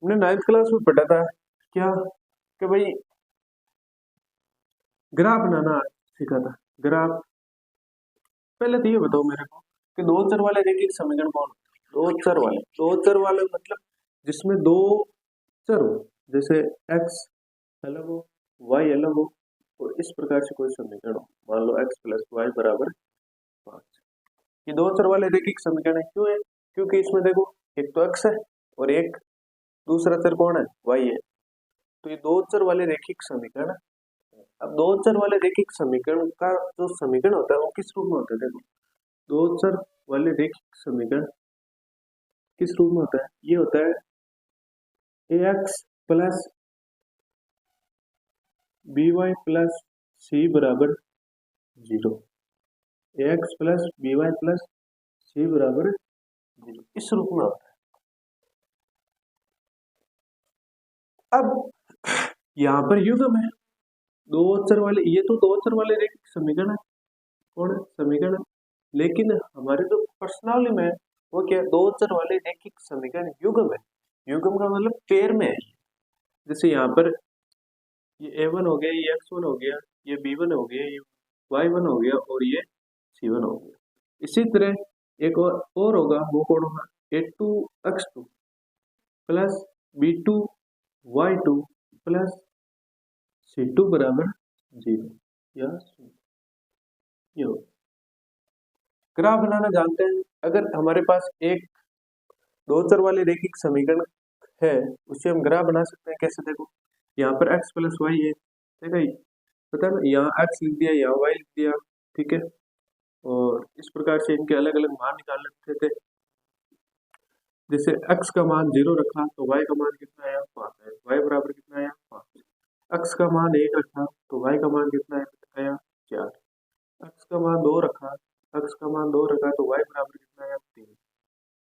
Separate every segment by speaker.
Speaker 1: हमने 9th class में पढ़ा था क्या कि भाई ग्राफ बनाना सीखा था। ग्राफ पहले तो ये बताओ मेरे को कि दो चर वाले रैखिक समीकरण कौन होते हैं? दो चर वाले मतलब जिसमें दो चर हो, जैसे x अलग हो y अलग हो और इस प्रकार से कोई समीकरण हो, मान लो x प्लस वाई बराबर 5। ये दो चर वाले रैखिक समीकरण है। क्यों है? क्योंकि इसमें देखो एक तो x है और एक दूसरा चर कौन है? y है। तो ये दो चर वाले रैखिक समीकरण। अब दो चर वाले रैखिक समीकरण का जो समीकरण होता है वो किस रूप में होता है? देखो दो चर वाले रैखिक समीकरण किस रूप में होता है? ये होता है ax plus by plus c बराबर 0। ax plus by plus c बराबर 0 इस रूप में होता है। अब यहाँ पर युग्म है दो चर वाले, ये तो दो चर वाले रैखिक समीकरण है। कौन है? समीकरण। लेकिन हमारे जो प्रश्नावली में है वो क्या है? दो चर वाले रैखिक समीकरण युग्म है। युग्म का मतलब पेयर में है। जैसे यहाँ पर ये a1 हो गया, ये x1 हो गया, ये b1 हो गया, ये y1 हो गया और ये c1 हो गया। इसी तरह एक और होगा, वो कौन होगा? a2 x2 plus b2 y2 plus c2 बराबर 0 या 0। ये होगा। ग्राफ बनाना जानते हैं। अगर हमारे पास एक दो चर वाले रैखिक समीकरण है उससे हम ग्राफ बना सकते हैं। कैसे? देखो यहाँ पर x प्लस वाई है, देखा ये पता है ना, यहाँ x लिख दिया, यहाँ y लिख दिया, ठीक है। और इस प्रकार से इनके अलग अलग मान निकाल लेते थे। जैसे x का मान 0 रखा तो y का मान कितना आया? 5 है। y बराबर कितना आया? 5। x का मान 1 रखा तो y का मान कितना आया? 4। x का मान 2 रखा, x का मान 2 रखा तो y बराबर कितना आया? 3।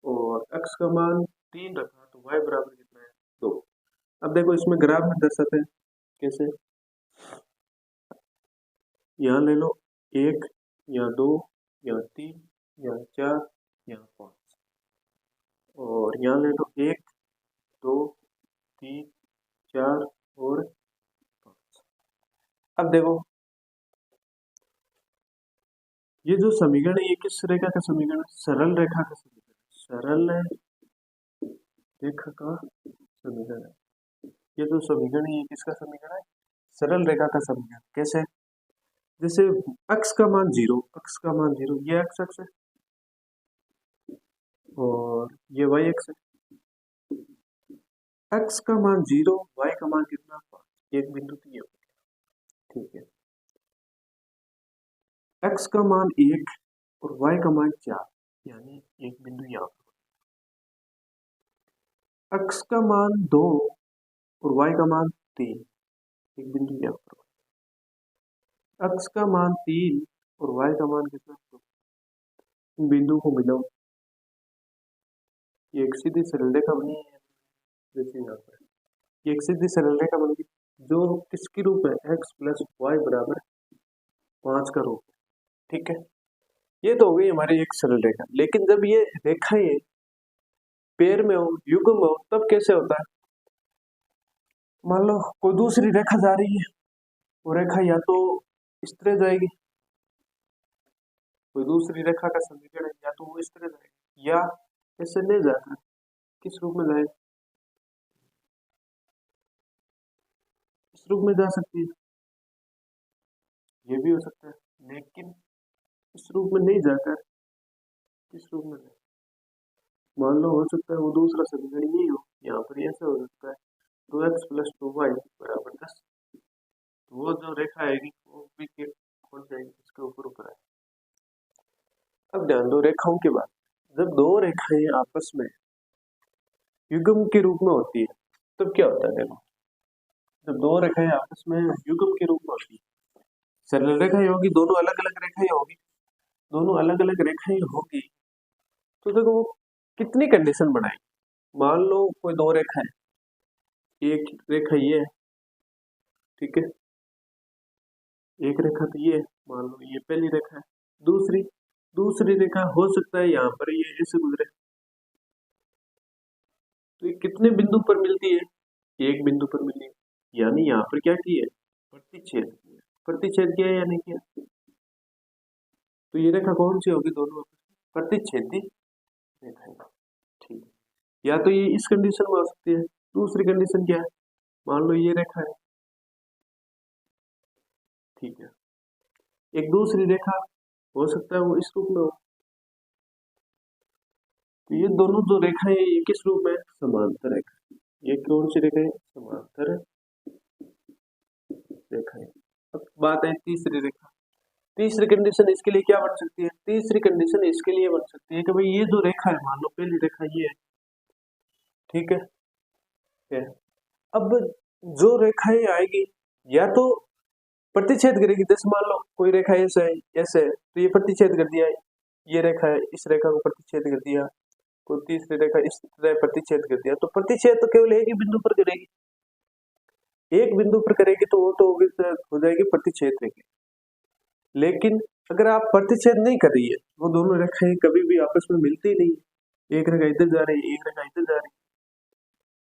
Speaker 1: और x का मान 3 रखा तो y बराबर कितना है? 2। अब देखो इसमें ग्राफ में दर्शाते हैं कैसे। यहाँ ले लो 1, यहाँ 2, यहाँ 3, यहाँ 4, यहाँ 5 और यहाँ ले लो 1, 2, 3, 4 और 5। अब देखो ये जो समीकरण है ये किस रेखा का समीकरण है? सरल रेखा का समीकरण। सरल रेखा का समीकरण है। ये जो समीकरण है ये किसका समीकरण है? सरल रेखा का समीकरण। कैसे? जैसे x का मान 0, x का मान 0, ये x अक्ष है और ये y अक्ष है। x का मान 0, y का मान कितना? 5। एक बिंदु तो ये हो गया, ठीक है। x का मान 1 और y का मान 4, यानी एक बिंदु यहाँ पर। x का मान 2 और y का मान 3, एक बिंदु यहाँ पर। x का मान 3 और y का मान कितना? 2। इन बिंदु को मिलाओ, ये एक सीधी सरल रेखा बनी है। जैसे यहाँ पर ये एक सीधी सरल रेखा बन गई जो किसके रूप है? x प्लस वाई बराबर 5 का रूप, ठीक है। ये तो हो गई हमारी एक सरल रेखा। लेकिन जब ये रेखा ये पेयर में हो, युग्म में हो, तब कैसे होता है? मान लो कोई दूसरी रेखा जा रही है, वो रेखा या तो इस तरह जाएगी, कोई दूसरी रेखा का समीकरण है, या तो वो इस तरह जाएगी या ऐसे नहीं जाकर किस रूप में जाएगी? इस रूप में जा सकती है, ये भी हो सकता है। लेकिन इस रूप में नहीं जाकर किस रूप में जाए? मान लो हो सकता है वो दूसरा समीकरण यही हो, यहाँ पर ऐसा हो सकता है 2x प्लस 2y बराबर 10। तो वो जो रेखा आएगी वो भी कौन जाएगी? इसके ऊपर ऊपर आएगी। अब ध्यान दो रेखाओं की बात। जब दो रेखाएं आपस में युग्म के रूप में होती है तब क्या होता है? देखो जब दो रेखाएं आपस में युग्म के रूप में होती है, सरल रेखाएं होगी, दोनों अलग अलग रेखाएं होगी, दोनों अलग अलग रेखाएं होगी, तो देखो वो कितनी कंडीशन बनाएगी। मान लो कोई दो रेखा है, एक रेखा ये है, ठीक है, एक रेखा तो ये है, मान लो ये पहली रेखा है। दूसरी रेखा हो सकता है यहाँ पर ये ऐसे गुजरे, तो ये कितने बिंदु पर मिलती है? एक बिंदु पर मिली है, यानी यहाँ पर क्या की है? प्रतिच्छेद किया। प्रतिच्छेद किया या नहीं किया? तो ये रेखा कौन सी होगी? दोनों प्रतिच्छेदी रेखा है। ठीक है, या तो ये इस कंडीशन में हो सकती है। दूसरी कंडीशन क्या है? मान लो ये रेखा है, ठीक है, एक दूसरी रेखा हो सकता है वो इस रूप में हो। तो ये दोनों जो रेखाएं ये किस रूप में? समांतर रेखा। ये कौन सी रेखा है? समांतर रेखा है। अब बात है तीसरी रेखा। तीसरी कंडीशन इसके लिए क्या बन सकती है? तीसरी कंडीशन इसके लिए बन सकती है कि भाई ये जो रेखा है, मान लो पहली रेखा ये है, ठीक है। अब जो रेखाएं आएगी या तो प्रतिच्छेद करेगी, जैसे मान लो कोई रेखा ऐसे है, ऐसे है, तो ये प्रतिच्छेद कर दिया, ये रेखा है, इस रेखा को प्रतिच्छेद कर दिया, कोई तीसरी रेखा इस तरह प्रतिच्छेद कर दिया। तो प्रतिच्छेद तो केवल एक ही बिंदु पर करेगी, एक बिंदु पर करेगी तो वो तो हो जाएगी प्रतिच्छेद रेखा। लेकिन अगर आप प्रतिच्छेद नहीं कर रही है, वो दोनों रेखाएं कभी भी आपस में मिलती नहीं है, एक रेखा इधर जा रही है, एक रेखा इधर जा रही है,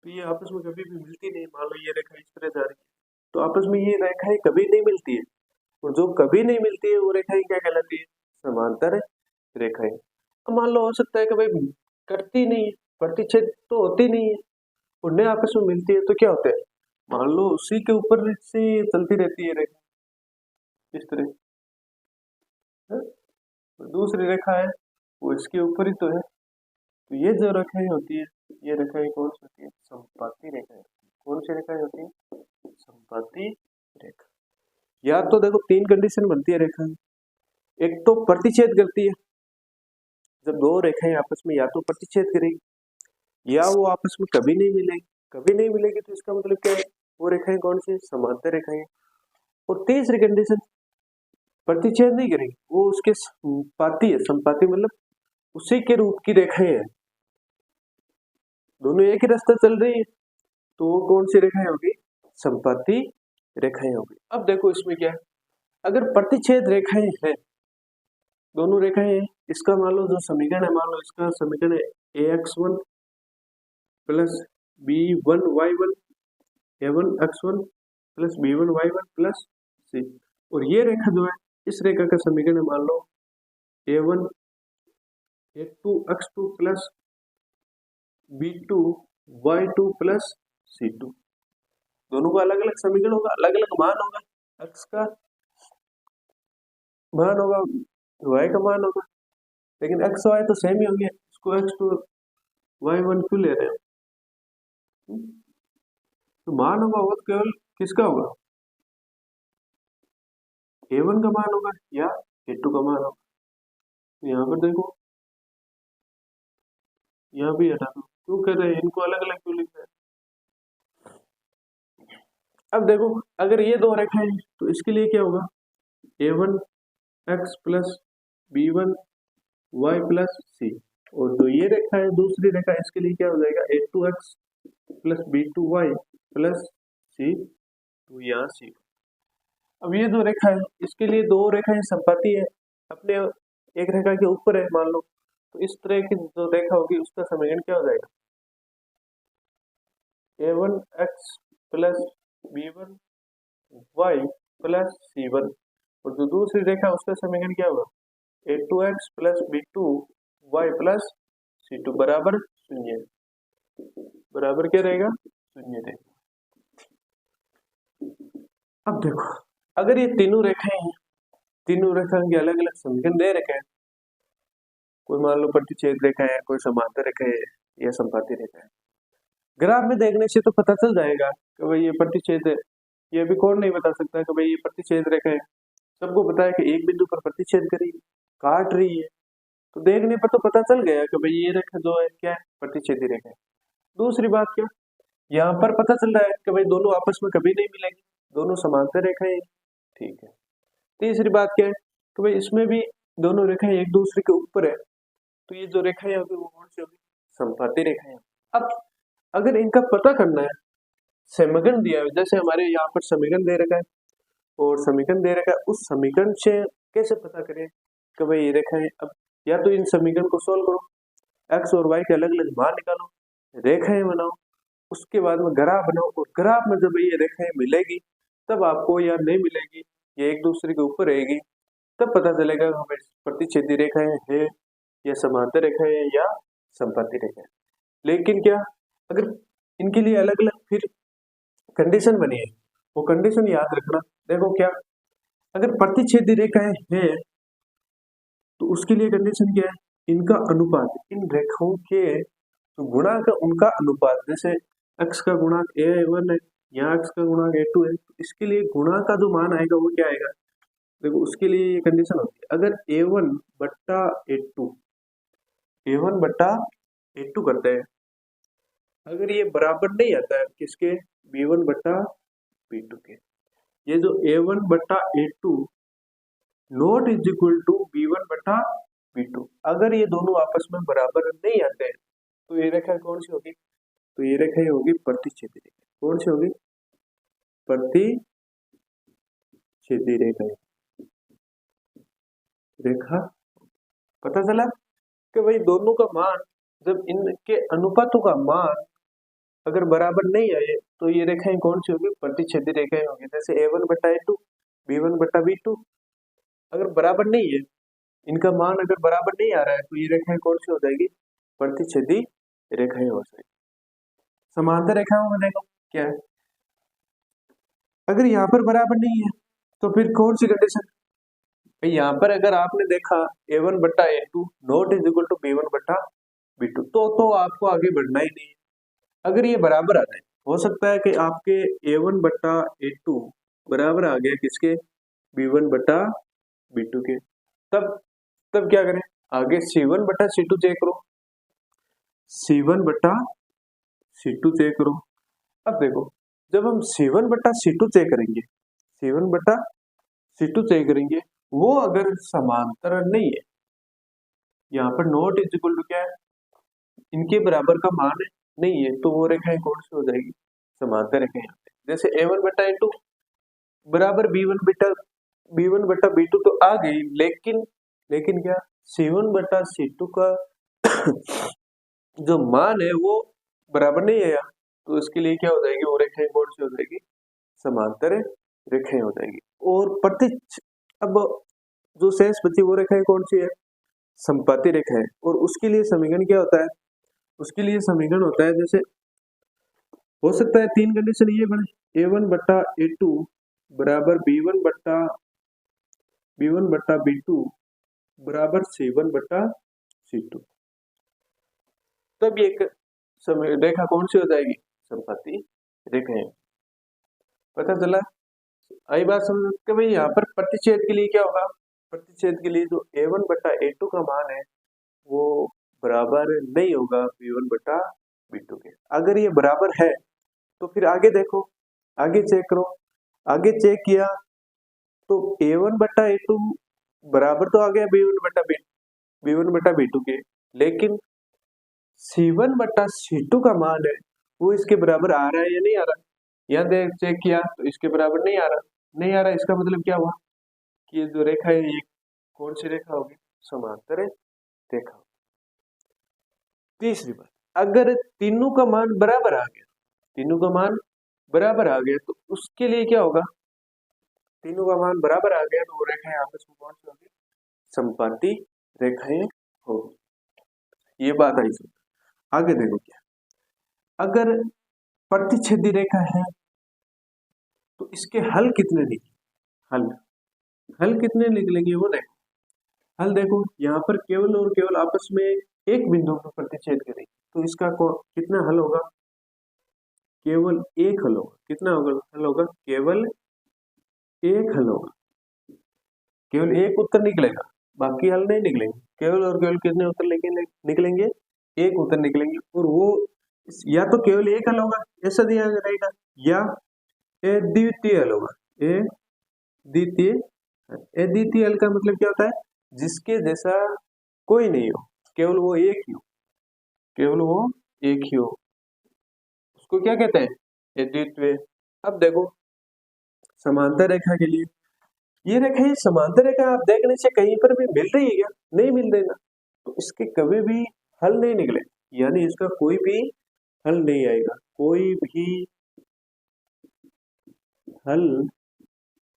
Speaker 1: तो ये आपस में कभी भी मिलती नहीं। मान लो ये रेखा इस तरह जा रही है, तो आपस में ये रेखाएं कभी नहीं मिलती है, और जो कभी नहीं मिलती है वो रेखाएं क्या कहलाती है? समांतर रेखाएं। अब मान लो हो सकता है कि भाई करती नहीं है, प्रतिच्छेद तो होती नहीं है, उन्हें आपस में मिलती है, तो क्या होता है? मान लो उसी के ऊपर से चलती रहती है रेखा इस तरह है? तो दूसरी रेखा है वो इसके ऊपर ही तो है। तो ये जो रेखाएं होती है, ये रेखाएं कौन सी होती है? संपाती रेखाएं। कौन सी रेखाएं होती है? संपाती रेखा। या तो देखो तीन कंडीशन बनती है रेखा में। एक तो प्रतिच्छेद करती है, जब दो रेखाएं आपस में या तो प्रतिच्छेद करेगी या वो आपस में कभी नहीं मिलेगी। कभी नहीं मिलेगी तो इसका मतलब क्या है? वो रेखाएं कौन सी? समांतर रेखाएं। और तीसरी कंडीशन प्रतिच्छेद नहीं करेगी, वो उसके संपाती है। संपाती मतलब उसी के रूप की रेखाएं हैं, दोनों एक ही रास्ता चल रही है, तो वो कौन सी रेखाएं होगी? संपाती रेखाएं होगी। अब देखो इसमें क्या है, अगर प्रतिच्छेद रेखाएं हैं, दोनों रेखाएं हैं, इसका मान लो जो समीकरण है, मान लो इसका समीकरण है ax1 plus b1y1 a1x1 plus b1y1 plus c। और ये रेखा जो है, इस रेखा का समीकरण है, मान लो a1 a2x2 plus b2y2 plus c2। दोनों का अलग अलग समीकरण होगा, अलग अलग मान होगा, x का मान होगा, y का मान होगा, लेकिन x y तो सेम ही होंगे। इसको x2 y1 क्यों ले रहे हो? तो मान होगा वो केवल किसका होगा? a1 का मान होगा या a2 का मान होगा। तो यहाँ पर देखो, यहाँ भी हटा दो, क्यों कर रहे हैं इनको अलग अलग क्यों लिख रहे हैं? अब देखो अगर ये दो रेखाएं हैं तो इसके लिए क्या होगा? a1 x plus b1 y plus c। और जो ये रेखा है दूसरी रेखा, इसके लिए क्या हो जाएगा? a2x plus b2y plus c। तो यहाँ c। अब ये जो रेखा है इसके लिए दो रेखाएं संपाती है, अपने एक रेखा के ऊपर है मान लो, तो इस तरह की जो रेखा होगी उसका समीकरण क्या हो जाएगा? a1x plus b1y plus c1। और जो दूसरी रेखा उसका समीकरण क्या होगा? a2x plus b2y plus c2 बराबर 0। बराबर क्या रहेगा? 0 रहेगा। अब देखो अगर ये तीनों रेखाएं हैं, तीनों रेखाओं के अलग अलग समीकरण दे रखे हैं, कोई मान लो प्रतिच्छेद रेखा है, कोई समांतर रेखा है या संपाती रेखा है, ग्राफ में देखने से तो पता चल जाएगा कि भाई ये प्रतिच्छेद है। ये अभी कौन नहीं बता सकता कि भाई ये प्रतिच्छेद रेखा है? सबको पता है कि एक बिंदु पर प्रतिच्छेद करेगी, काट रही है, तो देखने पर तो पता चल गया कि भाई ये रेखा जो है क्या है? प्रतिच्छेदी रेखा है। दूसरी बात क्या, यहाँ पर पता चल रहा है कि भाई दोनों आपस में कभी नहीं मिलेंगे, दोनों समांतर रेखाएं, ठीक है। तीसरी बात क्या है कि भाई इसमें भी दोनों रेखाएं एक दूसरे के ऊपर है, तो ये जो रेखाएं होगी वो कौन सी होगी? संपाती रेखाएं। अब अगर इनका पता करना है, समीकरण दिया है, जैसे हमारे यहाँ पर समीकरण दे रखा है और समीकरण दे रखा है, उस समीकरण से कैसे पता करें कि भाई ये रेखाएं? अब या तो इन समीकरण को सोल्व करो, एक्स और वाई के अलग अलग मान निकालो, रेखाएं बनाओ, उसके बाद में ग्राफ बनाओ, और ग्राफ में जब ये रेखाएं मिलेगी तब आपको या नहीं मिलेगी, ये एक दूसरे के ऊपर रहेगी, तब पता चलेगा हमें प्रतिच्छेदी रेखाएं है या समांतर रेखाएं है या संपाती रेखाएं। लेकिन क्या, अगर इनके लिए अलग अलग फिर कंडीशन बनी है, वो कंडीशन याद रखना। देखो क्या, अगर प्रतिच्छेदी रेखाएं हैं तो उसके लिए कंडीशन क्या है, इनका अनुपात, इन रेखाओं के तो गुणांक उनका अनुपात, जैसे x का गुणांक a1 है, यहाँ x का गुणांक a2 है, तो इसके लिए गुणांक का जो मान आएगा वो क्या आएगा, देखो उसके लिए ये कंडीशन होती है, अगर a1 बट्टा a2, a1 बट्टा a2 करते हैं, अगर ये बराबर नहीं आता है किसके, b1 बट्टा b2 के, ये जो a1 बट्टा a2 not is equal to b1 बट्टा b2, अगर ये दोनों आपस में बराबर नहीं आते हैं तो ये रेखा कौन सी होगी, तो ये रेखा होगी प्रतिच्छेदी रेखा। कौन सी होगी, प्रतिच्छेदी रेखा। रेखा पता चला कि भाई दोनों का मान, जब इनके अनुपातों का मान अगर बराबर नहीं आए तो ये रेखाएं कौन सी होगी, प्रतिच्छेदी रेखाएं होगी। जैसे a1 बट्टा a2, b1 बट्टा b2, अगर बराबर नहीं है, इनका मान अगर बराबर नहीं आ रहा है तो ये रेखाएं कौन सी हो जाएगी, प्रतिच्छेदी रेखाएं हो जाएगी। समांतर रेखाओं में देखो क्या है, अगर यहाँ पर बराबर नहीं है तो फिर कौन सी कंडीशन, यहाँ पर अगर आपने देखा a1 बट्टा a2 not is equal to b1 बट्टा b2, तो आपको आगे बढ़ना ही नहीं है। अगर ये बराबर आ जाए, हो सकता है कि आपके a1 बट्टा a2 बराबर आ गया किसके, b1 बट्टा b2 के, तब क्या करें, आगे c1 बट्टा c2 चेक करो, c1 बट्टा c2 चेक करो। अब देखो, जब हम c1 बट्टा c2 चेक करेंगे, c1 बट्टा c2 चेक करेंगे, वो अगर समांतर नहीं है, यहाँ पर नॉट इज इक्वल टू क्या है, इनके बराबर का मान है, नहीं है, तो वो रेखाएं कौन सी हो जाएगी, समांतर रेखाएं। जैसे a1 बट्टा a2 बराबर b1 बट्टा b2 तो आ गई, लेकिन क्या, c1 बट्टा c2 का जो मान है वो बराबर नहीं आया, तो इसके लिए क्या हो जाएगी, वो रेखाएं कौन सी हो जाएगी, समांतर रेखाएं हो जाएगी। और अब जो शेष बची वो रेखाएं कौन सी है, संपाती रेखा है। और उसके लिए समीकरण क्या होता है, उसके लिए समीकरण होता है, जैसे हो सकता है तीन कंडीशन ये बने, a1 बट्टा a2 बराबर b1 बट्टा b2 बराबर c1 बट्टा c2, तब ये रेखा कौन सी हो जाएगी, संपाती रेखा है। पता चला, आई बात समझ के भाई, यहाँ पर प्रतिच्छेद के लिए क्या होगा, प्रतिच्छेद के लिए जो a1 बट्टा a2 का मान है वो बराबर नहीं होगा b1 बट्टा b2 के। अगर ये बराबर है तो फिर आगे देखो, आगे चेक करो, आगे चेक किया तो a1 बट्टा a2 बराबर तो आ गया b1 बट्टा b2 के, लेकिन c1 बट्टा c2 का मान है वो इसके बराबर आ रहा है या नहीं आ रहा, यहाँ देख चेक किया तो इसके बराबर नहीं आ रहा, इसका मतलब क्या हुआ कि ये जो रेखा है ये कौन सी रेखा होगी, समांतर रेखा। तीसरी बात, अगर तीनों का मान बराबर आ गया, तीनों का मान बराबर आ गया तो उसके लिए क्या होगा, तीनों का मान बराबर आ गया तो वो रेखाएं आपस में कौन सी होगी, संपाती रेखाएं होगी। ये बात आई सुन। आगे देखो क्या, अगर प्रतिच्छेदी रेखा है तो इसके हल कितने निकले, हल कितने निकलेंगे वो देखो। हल देखो, यहाँ पर केवल और केवल आपस में एक बिंदु पर प्रतिच्छेद करेंगे तो इसका कितना हल होगा, केवल एक हल होगा। कितना हल होगा, केवल एक हल होगा, केवल एक उत्तर निकलेगा, बाकी हल नहीं निकलेंगे। केवल और केवल कितने उत्तर निकलेंगे, एक उत्तर निकलेंगे, और वो या तो केवल एक हल होगा ऐसा दिया जाएगा, या द्वितीय हल होगा। द्वितीय हल का मतलब क्या होता है, जिसके जैसा कोई नहीं हो, केवल वो एक ही हो, केवल वो एक ही हो, उसको क्या कहते हैं, अद्वितीय। अब देखो समांतर रेखा के लिए, ये रेखा, ये समांतर रेखा आप देखने से कहीं पर भी मिल रही है क्या, नहीं मिल रही ना, तो इसके कभी भी हल नहीं निकले, यानी इसका कोई भी हल नहीं आएगा, कोई भी हल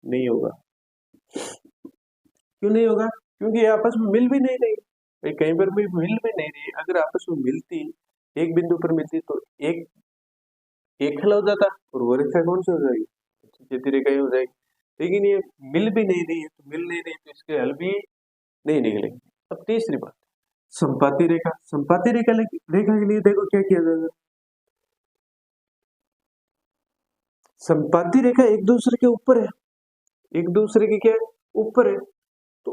Speaker 1: नहीं होगा। क्यों नहीं होगा? क्योंकि ये आपस में मिल भी नहीं रही भाई, कहीं पर भी मिल भी नहीं रही। अगर आपस में मिलती, एक बिंदु पर मिलती तो एक एक हल हो जाता, और वो रेखा कौन सी हो जाएगी? सीधी रेखा ही हो जाएगी। लेकिन ये मिल भी नहीं रही है, तो मिल नहीं रही तो इसके हल भी नहीं निकलेंगे। अब तीसरी बात, संपाती रेखा। संपाती रेखा के लिए देखो क्या किया जाएगा। संपाती रेखा एक दूसरे के ऊपर है, एक दूसरे के क्या है? ऊपर है। तो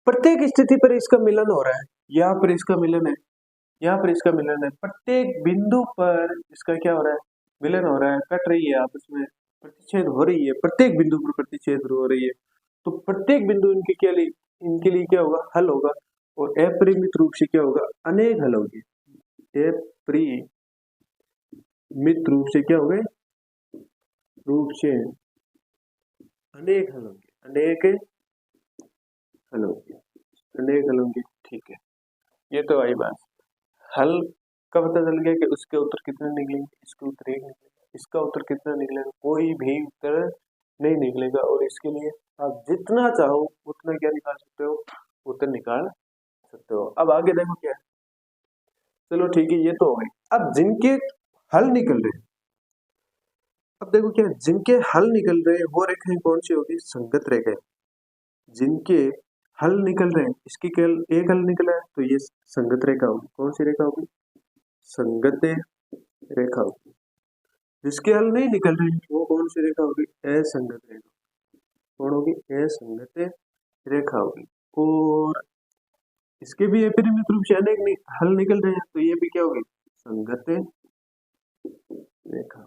Speaker 1: प्रत्येक स्थिति पर इसका मिलन हो रहा है, यहाँ पर इसका मिलन है, यहाँ पर इसका मिलन है, प्रत्येक बिंदु पर इसका क्या हो रहा है? मिलन हो रहा है, कट रही है आपस में, प्रतिच्छेद हो रही है, प्रत्येक बिंदु पर प्रतिच्छेद हो रही है। तो प्रत्येक बिंदु इनके लिए क्या होगा? हल होगा। और अपरिमित रूप से क्या होगा? अनेक हल होंगे। अपरिमित रूप से क्या होगा? रूप से अनेक हल होंगे, अनेक हल होंगे, अनेक हल होंगे। ठीक है, ये तो आई बात। हल का पता चल गया कि उसके उत्तर कितने निकलेंगे, इसके उत्तर एक निकलेगा, इसका उत्तर कितना निकलेगा? कोई भी उत्तर नहीं निकलेगा। और इसके लिए आप जितना चाहो उतना क्या निकाल सकते हो? उत्तर निकाल सकते हो। अब आगे देखो क्या है। चलो ठीक है, ये तो हो गई। अब जिनके हल निकल रहे हैं, अब देखो क्या है, जिनके हल निकल रहे हैं वो रेखाएं कौन सी होगी? संगत रेखाएं। जिनके हल निकल रहे हैं, इसकी केवल एक हल निकला है तो ये संगत रेखा होगी। कौन सी रेखा होगी? संगत रेखा होगी। जिसके हल नहीं निकल रहे हैं वो कौन सी रेखा होगी? असंगत रेखा। कौन होगी? असंगत रेखा होगी। और इसके भी अपरिमित रूप से अनेक हल निकल रहे हैं तो ये भी क्या होगी? संगत रेखा।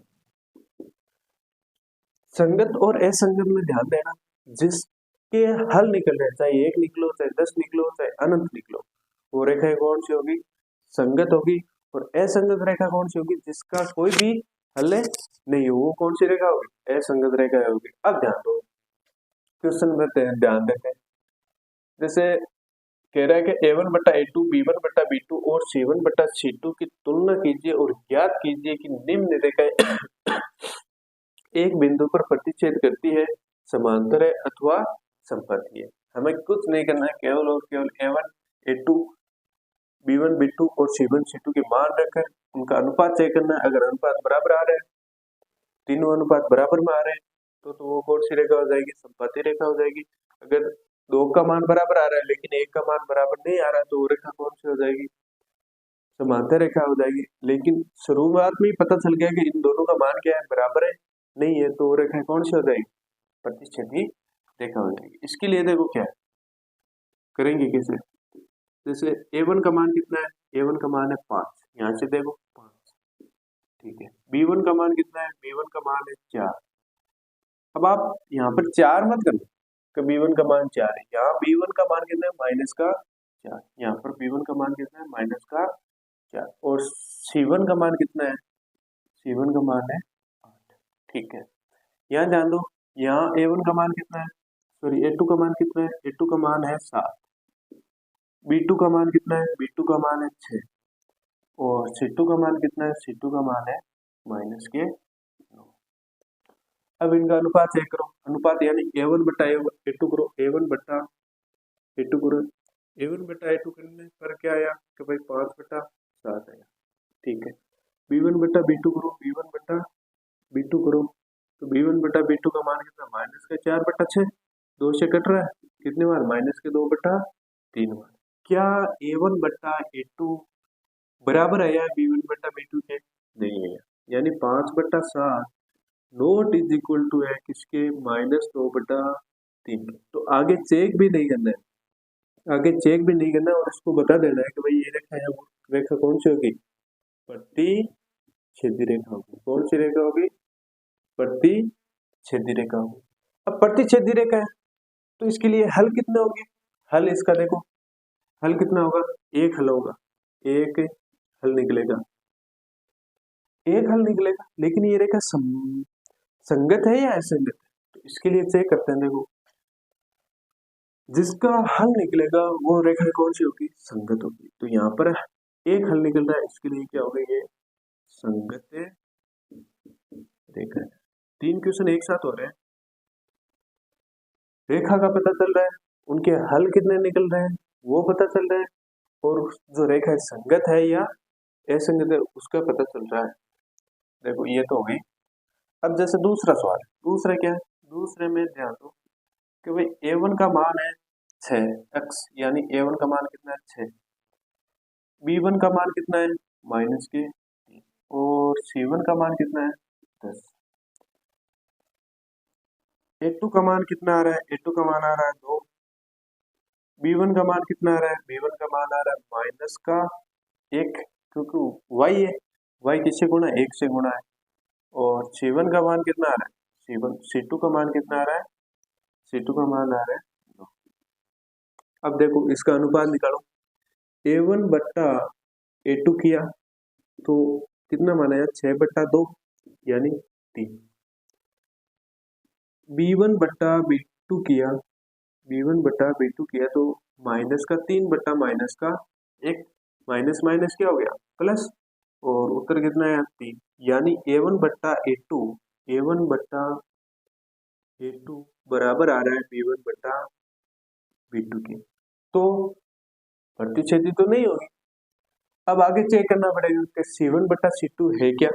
Speaker 1: संगत और असंगत में ध्यान देना, जिसके हल निकल रहे हैं, चाहे एक निकलो, चाहे 10 निकलो, चाहे अनंत निकलो, वो रेखा कौन सी होगी? संगत होगी। और असंगत रेखा कौन सी होगी? जिसका कोई भी हल नहीं हो, वो कौन सी रेखा होगी? असंगत रेखा होगी। अब ध्यान दो, क्वेश्चन में ध्यान देते हैं। जैसे कह रहा है कि A1 बटा A2, B1 बटा B2 और C1 बटा C2 की तुलना कीजिए और ज्ञात कीजिए कि निम्न रेखाएं एक बिंदु पर प्रतिच्छेद करती है, समांतर है अथवा संपर्क है। हमें कुछ नहीं करना है, केवल और केवल A1 A2 B1 B2 और C1 C2 के मान रखकर उनका अनुपात चेक करना है। अगर अनुपात बराबर आ रहे हैं, तीनों अनुपात बराबर में आ रहे हैं, तो वो कौन सी रेखा हो जाएगी? संपाती रेखा हो जाएगी। अगर दो का मान बराबर आ रहा है लेकिन एक का मान बराबर नहीं आ रहा है तो वो रेखा कौन सी हो जाएगी? समांतर रेखा हो जाएगी। लेकिन शुरुआत में ही पता चल गया कि इन दोनों का मान क्या है? बराबर है, नहीं है, तो वो रेखा कौन सी हो जाएगी? प्रतिच्छेदी रेखा हो जाएगी। इसके लिए देखो क्या है, करेंगे कैसे। जैसे A1 का मान कितना है? A1 का मान है 5, यहाँ से देखो 5, ठीक है। B1 का मान कितना है? B1 का मान है 4। अब आप यहाँ पर 4 मत करना कि B1 का मान 4 है, यहाँ B1 का मान कितना है? माइनस का 4। यहाँ पर B1 का मान कितना है? माइनस का 4। और C1 का मान कितना है? C1 का मान है 8, ठीक है। यहाँ ध्यान दो, यहाँ A1 का मान कितना है? सॉरी, A2 का मान कितना है? A2 का मान है 7। B2 का मान कितना है? B2 का मान है 6। और C2 का मान कितना है? C2 का मान है माइनस के 9। अब इनका अनुपात चेक करो, अनुपात यानी A1 बटा A2 करो, A1 बटा A2 करो, A1 बटा A2 करने पर क्या आया कि भाई 5 बटा 7 आया, ठीक है। B1 बटा B2 करो, B1 बटा B2 करो, तो B1 बटा B2 का मान कितना? माइनस का 4 बटा 6, 2 से कट रहा है, कितने बार? माइनस के 2 बटा 3 बार। क्या A1 बटा A2 बराबर आया B1 बटा B2 के? नहीं है, यानी 5 बटा 7 नोट इज इक्वल टू है किसके? माइनस 2 बटा 3 के। तो आगे चेक भी नहीं करना है, आगे चेक भी नहीं करना है, और इसको बता देना है कि भाई ये रेखा है, वो रेखा कौन सी होगी? प्रतिच्छेदी रेखा होगी। कौन सी रेखा होगी? प्रतिच्छेदी रेखा होगी। अब प्रतिच्छेदी रेखा है तो इसके लिए हल कितना होंगे? हल इसका देखो, हल कितना होगा? एक हल होगा, एक हल निकलेगा, एक हल निकलेगा। लेकिन ये रेखा संगत है या असंगत है? तो इसके लिए चेक करते हैं। देखो, जिसका हल निकलेगा वो रेखा कौन सी होगी? संगत होगी। तो यहाँ पर एक हल निकल रहा है, इसके लिए क्या होगा? ये संगत रेखा। 3 क्वेश्चन एक साथ हो रहे हैं, रेखा का पता चल रहा है, उनके हल कितने निकल रहे हैं वो पता चल रहा है, और जो रेखा संगत है या असंगत है उसका पता चल रहा है। देखो ये तो हो गई। अब जैसे दूसरा सवाल, दूसरा क्या है, दूसरे में ध्यान दो कि भाई a1 का मान है 6x, यानी a1 का मान कितना है 6, b1 का मान कितना है -3, और c1 का मान कितना है 10। a2 का मान कितना आ रहा है, a2 का मान आ रहा है 2, b1 का मान कितना आ रहा है, b1 का मान आ रहा है -1, क्योंकि y है, y किससे गुणा है 1 से गुणा है, और c1 का मान कितना आ रहा है, c2 का मान कितना आ रहा है, c2 का मान आ रहा है 2। अब देखो इसका अनुपात निकालो, a1 बट्टा a2 किया तो कितना माना है 6/2 यानी 3, b1 बट्टा b2 किया, b1 बट्टा b2 किया तो माइनस का 3 बट्टा माइनस का 1, माइनस माइनस क्या हो गया प्लस, और उत्तर कितना है 3, यानी a1 बट्टा a2, a1 बट्टा a2 बराबर आ रहा है b1 बट्टा b2 के। तो प्रतिच्छेदी तो नहीं होगी। अब आगे चेक करना पड़ेगा कि c1 बट्टा c2 है क्या,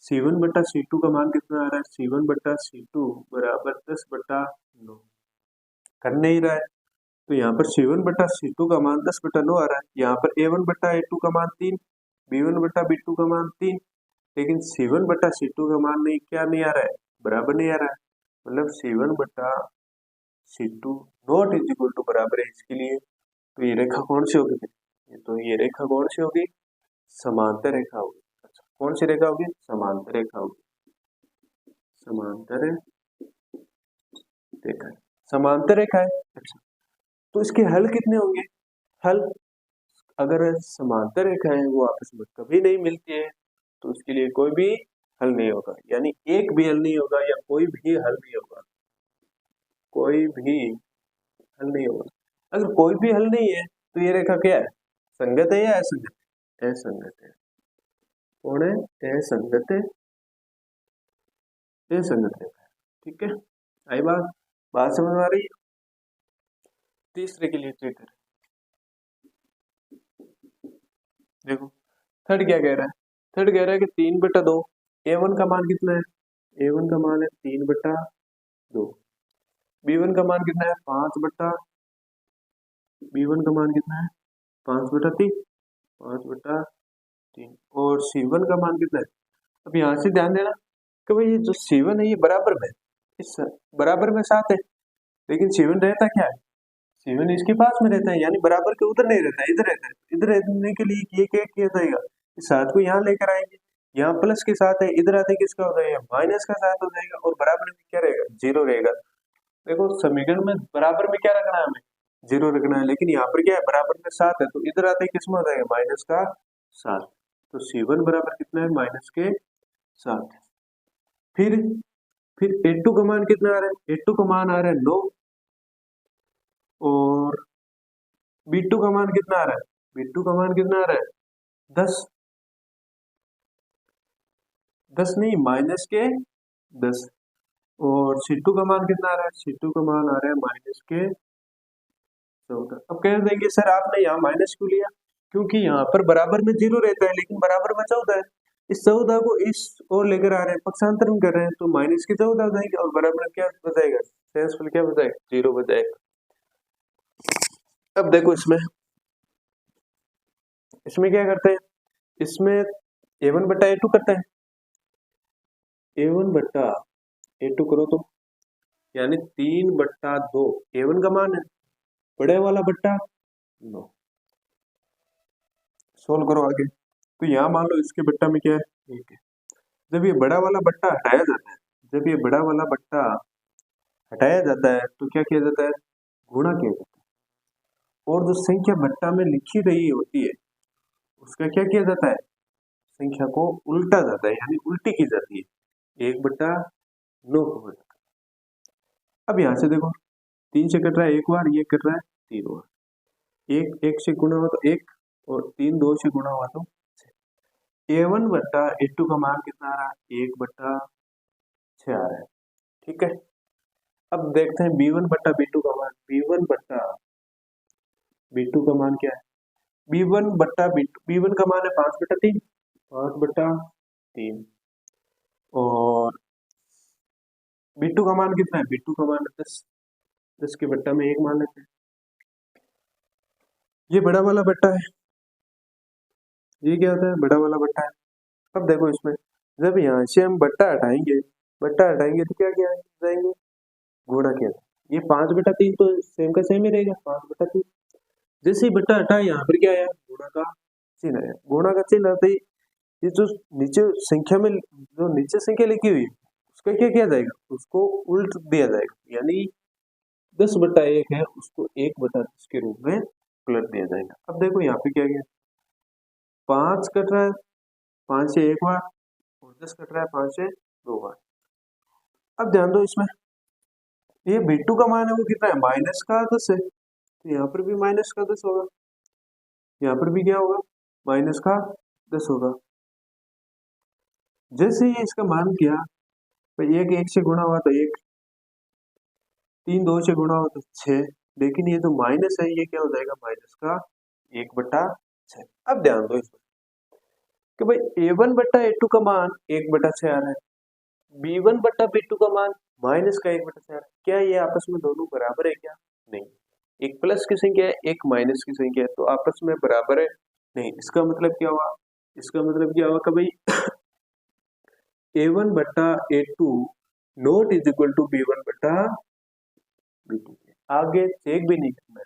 Speaker 1: c1 बट्टा c2 का मान कितना आ रहा है, c1 बट्टा c2 बराबर 10/9, कर नहीं रहा है, तो यहाँ पर c1 बट्टा c2 का मान 10/9 आ रहा है, यहाँ पर a1 बट्टा a2 का मान 3, b1 बट्टा b2 का मान 3, लेकिन c1 बट्टा c2 का मान नहीं, क्या नहीं आ रहा है, बराबर नहीं आ रहा है, मतलब c1 बट्टा c2 not is equal to बराबर है इसके लिए। तो ये रेखा कौन सी होगी, तो ये रेखा कौन सी होगी, समांतर रेखा होगी। अच्छा कौन सी रेखा होगी, समांतर रेखा होगी, समांतर रेखा है, समांतर रेखा है। अच्छा तो इसके हल कितने होंगे, हल अगर समांतर रेखाएं वो आपस में कभी नहीं मिलती है तो उसके लिए कोई भी हल नहीं होगा, यानी एक भी हल नहीं होगा या कोई भी हल नहीं होगा, कोई भी हल नहीं होगा। अगर कोई भी हल नहीं है तो ये रेखा क्या है, संगत है या असंगत है, असंगत है। कौन है, असंगत है, असंगत रेखा है। ठीक है, आई बात, बात समझ में आ रही है। तीसरे के लिए चेक करें, देखो थर्ड क्या कह रहा है, थर्ड कह रहा है कि 3/2, a1 का मान कितना है, a1 का मान है 3/2, b1 का मान कितना है 5/, b1 का मान कितना है 5/3, 5/3, और c1 का मान कितना है। अब यहाँ से ध्यान देना कि भाई ये जो c1 है ये बराबर में, इस बराबर में 7 है, लेकिन c1 रहता क्या है, c1 इसके पास में रहता है, यानी बराबर के उधर नहीं रहता है, इधर रहता है। इधर रहने के लिए ये क्या किया जाएगा, इस 7 को यहाँ लेकर आएंगे, यहाँ प्लस के साथ है, इधर आते किसका हो जाएगा माइनस का 7 हो जाएगा, और बराबर में क्या रहेगा 0 रहेगा। देखो समीकरण में बराबर में क्या रखना है, हमें 0 रखना है, लेकिन यहाँ पर क्या है बराबर में 7 है, तो इधर आते ही किसमें हो जाएगा माइनस का 7, तो c1 बराबर कितना है माइनस के 7। फिर a2 का मान कितना आ रहा है, a2 का मान आ रहा है 9, और b2 का मान कितना आ रहा है, b2 का मान कितना आ रहा है 10, 10 नहीं माइनस के 10, और c2 का मान कितना आ रहा है, c2 का मान आ रहा है माइनस के 14। अब कह देंगे सर आपने यहाँ माइनस क्यों लिया, क्योंकि यहाँ पर बराबर में 0 रहता है, लेकिन बराबर में 14 है, इस 14 को इस ओर लेकर आ रहे हैं, पक्षांतरण कर रहे हैं, तो माइनस के 14 हो जाएंगे, और बराबर में क्या बचाएगा, शेषफल क्या बचाएगा 0 बचाएगा। अब देखो इसमें क्या करते हैं, इसमें a1 बट्टा a2 करते हैं, a1 बट्टा a2 करो तो यानी 3/2, a1 का मान है बड़े वाला बट्टा 9, सोल्व करो आगे, तो यहाँ मान लो इसके बट्टा में क्या है 1 है। जब ये बड़ा वाला बट्टा हटाया जाता है, जब ये बड़ा वाला बट्टा हटाया जाता है तो क्या किया जाता है, गुणा किया जाता है, और जो संख्या बट्टा में लिखी रही होती है उसका क्या किया जाता है, संख्या को उल्टा जाता है, यानी उल्टी की जाती है, 1/9 हो जाता है। अब यहाँ से देखो 3 से कट रहा है 1 बार, ये कट रहा है 3 बार, 1 1 से गुणा हुआ तो 1, और 3 2 से गुणा हुआ तो 6। A1 बट्टा A2 का मान कितना आ रहा है, 1/6 आ रहा है। ठीक है, अब देखते हैं B1 बट्टा B2 का मान। B1 बट्टा B2 का मान क्या है, B1 बट्टा B1 का मान है 5/3, 5/3। और B2 का मान कितना है, B2 का मान है 10, 10 के बट्टा में 1 मान लेते हैं। ये बड़ा वाला बट्टा है, ये क्या होता है, बड़ा वाला बट्टा है। अब देखो इसमें जब यहाँ से हम बट्टा हटाएंगे, तो क्या क्या जाएंगे, गुणा किया जाए। ये 5/3 तो सेम का सेम ही रहेगा, 5/3। जैसे ही बट्टा हटा यहाँ पर क्या आया, गुणा का चिन्ह आया। गुणा का चिन्ह आते ही ये जो नीचे संख्या में जो नीचे संख्या लिखी हुई उसका क्या किया जाएगा, उसको उल्ट दिया जाएगा। यानी 10/1 है, उसको 1/10 के रूप में पलट दिया जाएगा। अब देखो यहाँ पे क्या गया, 5 कट रहा है 5 से 1 बार, और 10 कट रहा है 5 से 2 बार। अब ध्यान दो इसमें, ये B2 का मान है वो कितना है, -10 है, तो यहाँ पर भी -10 होगा, यहाँ पर भी क्या होगा, -10 होगा। जैसे ही इसका मान किया, तो 1 से गुणा हुआ तो 1, 3 2 से गुणा हुआ तो 6, लेकिन ये जो माइनस है ये क्या हो जाएगा, -1/6। अब ध्यान दो इसमें कि भाई A1 बट्टा A2 का मान 1/6 आ रहा है, B1 बट्टा B2 का मान -1/6 आ रहा है। क्या ये आपस में दोनों बराबर है क्या, नहीं। एक प्लस की संख्या है, एक माइनस की संख्या है, तो आपस में बराबर है नहीं। इसका मतलब क्या हुआ, कि भाई A1 बट्टा A2 not is equal to B1 बट्टा B2। आगे चेक भी नहीं करना है।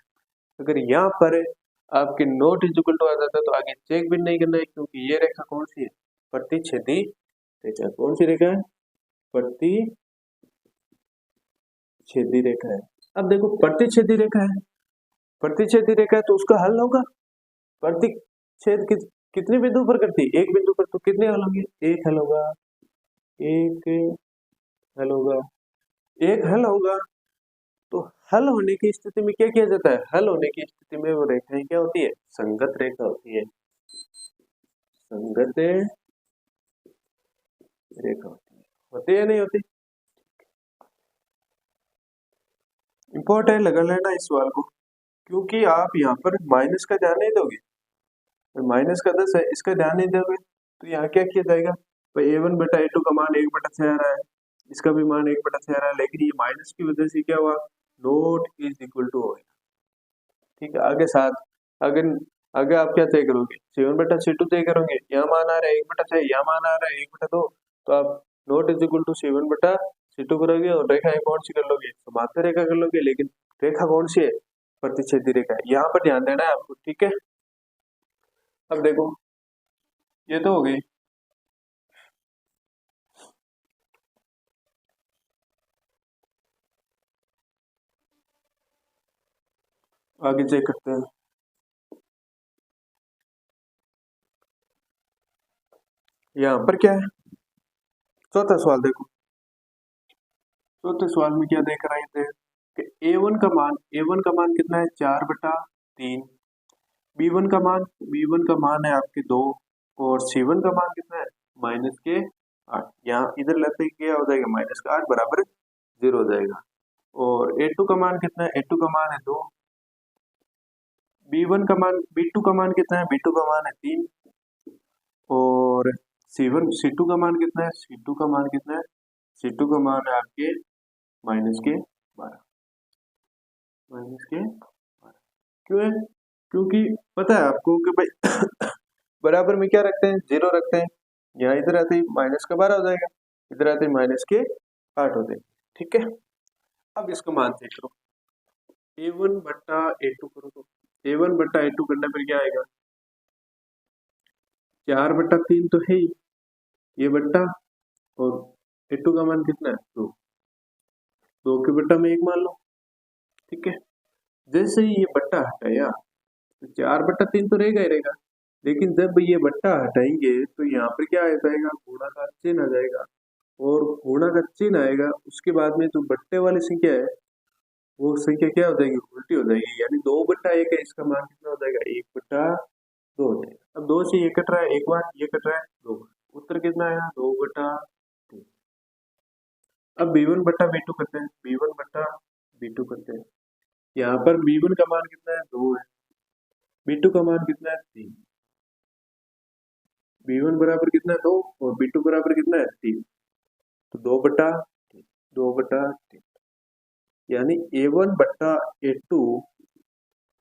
Speaker 1: अगर यहाँ पर आपके नॉट इज इक्वल टू आ जाता है तो आगे चेक भी नहीं करना है, क्योंकि ये रेखा कौन सी है, प्रतिच्छेदी रेखा। कौन सी रेखा है, प्रतिच्छेदी रेखा है। अब देखो प्रतिच्छेदी रेखा है, तो उसका हल होगा, प्रतिच्छेद कितने बिंदु पर करती है, एक बिंदु पर, तो कितने हल होंगे, एक हल होगा, एक हल होगा, एक हल होगा। तो हल होने की स्थिति में क्या किया जाता है, हल होने की स्थिति में वो रेखाएं क्या होती है, संगत रेखा होती है, संगत रेखा होती है नहीं होती। इंपॉर्टेंट लगा लेना इस सवाल को, क्योंकि आप यहाँ पर माइनस का ध्यान नहीं दोगे, -10 है, इसका ध्यान नहीं दोगे तो यहाँ क्या किया जाएगा, भाई A1 बटा A2 का मान 1/6 आ रहा है, इसका भी मान 1/6 आ रहा है, लेकिन ये माइनस की वजह से क्या हुआ, नॉट इज इक्वल टू हो गया। ठीक है, आगे साथ अगर आगे आप क्या तय करोगे, 7/2 तय करोगे, यहाँ मान आ रहा है 1/6, यहाँ मान आ रहा है 1/2, तो आप नॉट इज इक्वल टू 7/2 करोगे और रेखा कौन सी कर लोगे, समांतर रेखा कर लोगे। लेकिन रेखा कौन सी है, प्रतिच्छेदी रेखा है, यहाँ पर ध्यान देना है आपको। ठीक है, अब देखो ये तो हो गई, आगे चेक करते हैं। यहाँ पर क्या है, चौथा सवाल देखो, चौथे सवाल में क्या देख रहे थे कि A1 का मान कितना है, 4/3। B1 का मान है आपके 2, और C1 का मान कितना है, -8। यहाँ इधर लेते क्या हो जाएगा, -8 बराबर 0 हो जाएगा। और A2 का मान कितना है, A2 का मान है 2। B2 का मान कितना है, B2 का मान है 3। और C2 का मान कितना है, C2 का मान कितना है, C2 का मान है आपके -12। क्यों है, क्योंकि पता है आपको कि भाई बराबर में क्या रखते हैं, 0 रखते हैं। यहाँ इधर आते ही -12 हो जाएगा, इधर आते ही -8 हो जाएगा। ठीक है, अब इसको मान चेक करो, A1 बट्टा A2 करो, तो A1 बट्टा A2 करने पर क्या आएगा, 4/3 तो है ही, ये बट्टा, और A2 का मान कितना है, 2 के बट्टा में 1 मान लो। ठीक है, जैसे ही ये बट्टा हटाया तो 4/3 तो रहेगा ही रहेगा, लेकिन जब ये बट्टा हटाएंगे तो यहाँ पर क्या आ जाएगा, गुणा का चिन्ह आ जाएगा, और गुणा का चिन्ह आएगा उसके बाद में जो बट्टे वाली संख्या है वो संख्या क्या हो जाएगी, उल्टी हो जाएगी। यानी 2/1 है, इसका मान कितना हो जाएगा, 1/2 हो जाएगा। अब 2 से ये कट रहा है एक बार, ये कट रहा है 2 बार, उत्तर कितना आया 2/3। अब b1 बट्टा b2 करते हैं, b1 बट्टा b2 करते हैं। यहाँ पर b1 का मान कितना है 2 है, b2 का मान कितना है 3। b1 बराबर कितना है 2 और b2 बराबर कितना है 3, तो 2/3 यानी a1 बट्टा a2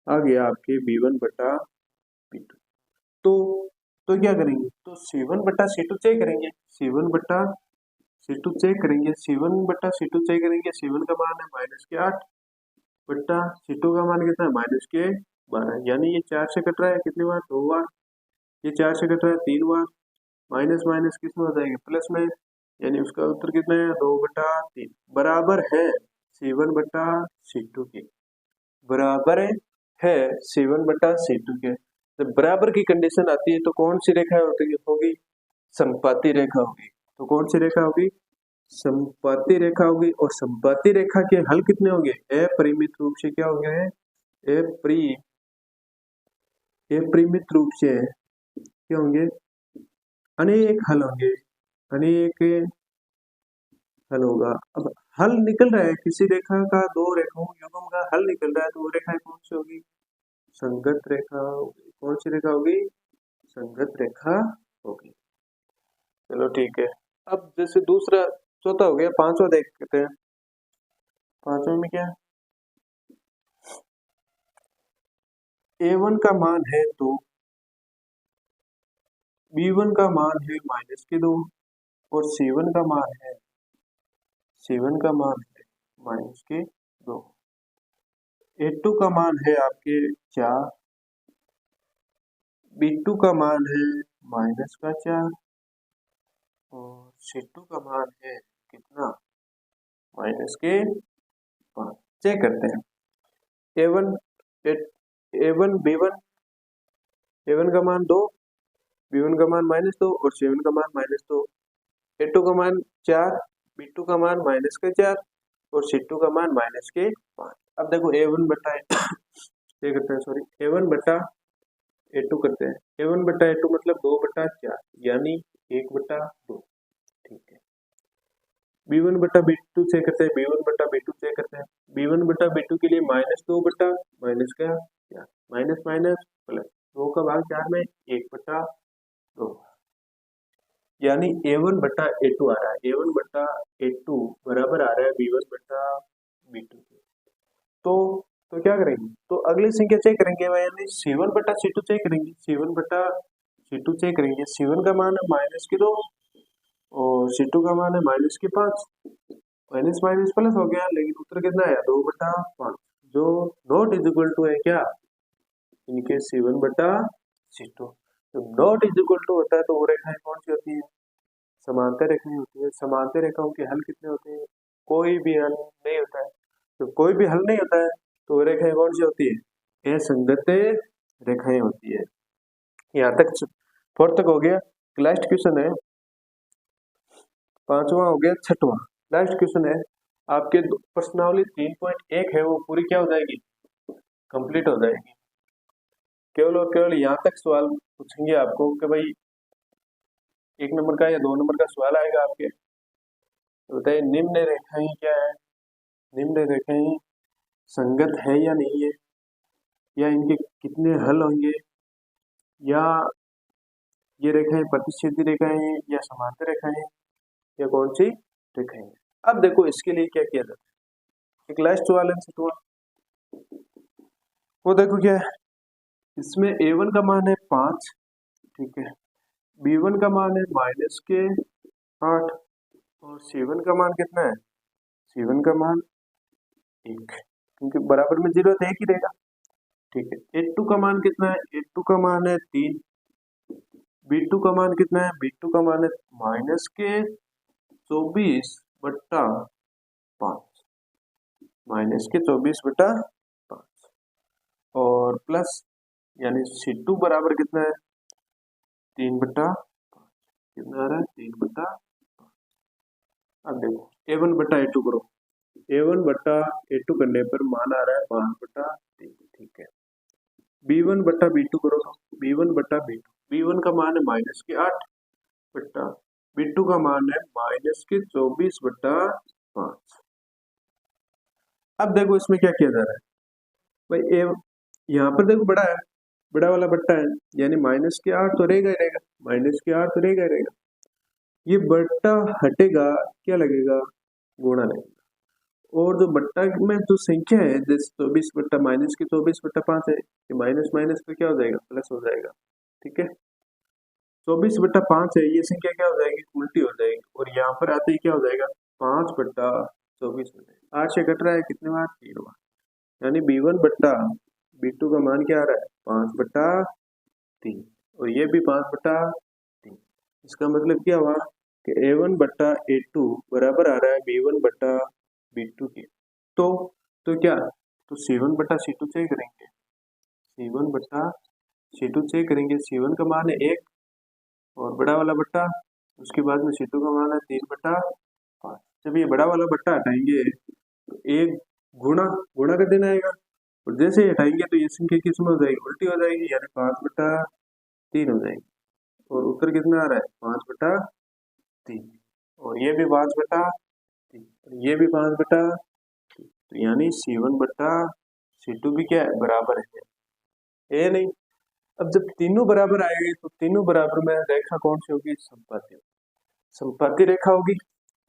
Speaker 1: आ गया आपके b1 बट्टा b2। तो क्या करेंगे, तो c1 बट्टा c2 चेक करेंगे, c1 बट्टा c2 चेक करेंगे, c1 बट्टा c2 चेक करेंगे। c1 का मान है -8 बट्टा c2 का मान कितना है -12, यानी ये 4 से कट रहा है कितनी बार 2 बार, ये 4 से कट रहा है 3 बार, माइनस माइनस किस में हो जाएगा प्लस में, यानी उसका उत्तर कितना है 2/3 बराबर है c1 बट्टा c2 के, बराबर है c1 बट्टा c2 के। जब बराबर की कंडीशन आती है तो कौन सी रेखा होगी, समपाती रेखा होगी। तो कौन सी रेखा होगी, समपाती रेखा होगी। और समपाती रेखा के हल कितने होंगे, अपरिमित रूप से क्या होंगे, अपरिमित रूप से क्या होंगे, अनेक हल होंगे, अनेक हल होगा। अब हल निकल रहा है किसी रेखा का, दो रेखाओं युग्म का हल निकल रहा है, तो वो रेखा कौन सी होगी, संगत रेखा होगी। कौन सी रेखा होगी, संगत रेखा होगी। चलो ठीक है। अब जैसे दूसरा चौथा हो गया, पांचवा देखते हैं। पांचवा में क्या, a1 का मान है 2, b1 का मान है -2 और c1 का मान है -2। a2 का मान है आपके 4, b2 का मान है -4 और c2 का मान है कितना -5। चेक करते हैं a1 का मान 2, b1 का मान -2 और c1 का मान -2, a2 का मान 4, b2 का मान -4 और c2 का मान -5। अब देखो a1 बट्टा ये करते हैं, सॉरी a1 बट्टा a2 करते हैं। a1 बट्टा a2 मतलब 2/4 यानी 1/2। ठीक है। b1 बट्टा b2 चेक करते हैं, b1 बट्टा b2 चेक करते हैं। b1 बट्टा b2 के लिए -2 बट्टा माइनस क्या, माइनस माइनस प्लस 2 का भाग 4 में 1/2, यानी a1 बट्टा a2 आ रहा है, a1 बट्टा a2 बराबर आ रहा है b1 बट्टा b2 के। तो क्या करेंगे, तो अगली संख्या चेक करेंगे, यानी c1 बट्टा c2 चेक करेंगे, c1 बट्टा c2 चेक करेंगे। c1 का मान है -2 और c2 का मान है -5, माइनस माइनस प्लस हो गया, लेकिन उत्तर कितना आया 2/5, जो नॉट इज इक्वल टू है क्या, इनके c1 बट्टा c2। जब नॉट इज इक्वल टू होता है तो वो रेखाएं कौन सी होती है, समांतर रेखाएं होती है। समांतर रेखाओं के हल कितने होते हैं, कोई भी हल नहीं होता है। तो कोई भी हल नहीं होता है तो वो रेखाएं कौन सी होती है, असंगत रेखाएं होती है। यहाँ तक 4 तक हो गया। लास्ट क्वेश्चन है, पांचवा हो गया, छठवां लास्ट क्वेश्चन है आपके। प्रश्नावली 3.1 है वो पूरी क्या हो जाएगी, कंप्लीट हो जाएगी। केवल और केवल यहाँ तक सवाल पूछेंगे आपको कि भाई 1 नंबर का या 2 नंबर का सवाल आएगा आपके, तो बताइए निम्न रेखाएं क्या है, निम्न रेखाएं संगत है या नहीं है, या इनके कितने हल होंगे, या ये रेखाएं प्रतिच्छेदी रेखाएं हैं या समांतर रेखाएं या कौन सी रेखाएं। अब देखो इसके लिए क्या किया जाता है, एक लास्ट सवाल है वो देखो क्या है, इसमें a1 का मान है 5, ठीक है, b1 का मान है -8 और c1 का मान कितना है, c1 का मान 1, क्योंकि बराबर में 0 तो 1 ही रहेगा। ठीक है, a2 का मान कितना है, a2 का मान है 3, b2 का मान कितना है, b2 का मान है -24/5 और प्लस यानी c2 बराबर कितना है 3/5, कितना आ रहा है 3/5। अब देखो a1 बट्टा a2 करो, a1 बट्टा a2 करने पर मान आ रहा है 5/3, ठीक है। b1 बट्टा b2 करो तो b1 बट्टा b2 B1 का मान है -8 बट्टा B2 का मान है -24/5। अब देखो इसमें क्या किया जा रहा है भाई, ए यहाँ पर देखो बड़ा है, बड़ा वाला बट्टा है, यानी -8 तो रहेगा ही रहेगा, -8 तो रहेगा ही रहेगा। ये बट्टा हटेगा, क्या लगेगा, गुणा लगेगा। और जो बट्टा में जो संख्या है जैसे 24 बट्टा -24/5 है, ये माइनस माइनस तो क्या हो जाएगा, प्लस हो जाएगा। ठीक है, 24/5 है, ये संख्या क्या हो जाएगी, उल्टी हो जाएगी, और यहाँ पर आते ही क्या हो जाएगा, 5/24 हो जाएगा। 8 से कट रहा है कितने बार, 3 बार, यानी B1 बट्टा B2 का मान क्या आ रहा है, 5/3, और ये भी 5/3। इसका मतलब क्या हुआ कि A1 बट्टा A2 बराबर आ रहा है B1 बट्टा B2 के। तो क्या, तो C1 बट्टा C2 चेक करेंगे, C1 बट्टा C2 चेक करेंगे। C1 का मान है 1 और बड़ा वाला बट्टा, उसके बाद में C2 का मान है 3/5। जब ये बड़ा वाला बट्टा हटाएंगे तो एक गुणा गुणा का दिन आएगा, और जैसे ही हटाएंगे तो ये संख्या किस में हो जाएगी, उल्टी हो जाएगी, यानी 5/3 हो जाएगी। और उत्तर कितना आ रहा है, 5/3, और ये भी 5/3, और ये भी 5/3, तो यानी C1 बट्टा C2 भी क्या है, बराबर है, ए नहीं। अब जब तीनों बराबर आएंगे तो तीनों बराबर में रेखा कौन सी होगी, संपाती, संपाती रेखा होगी।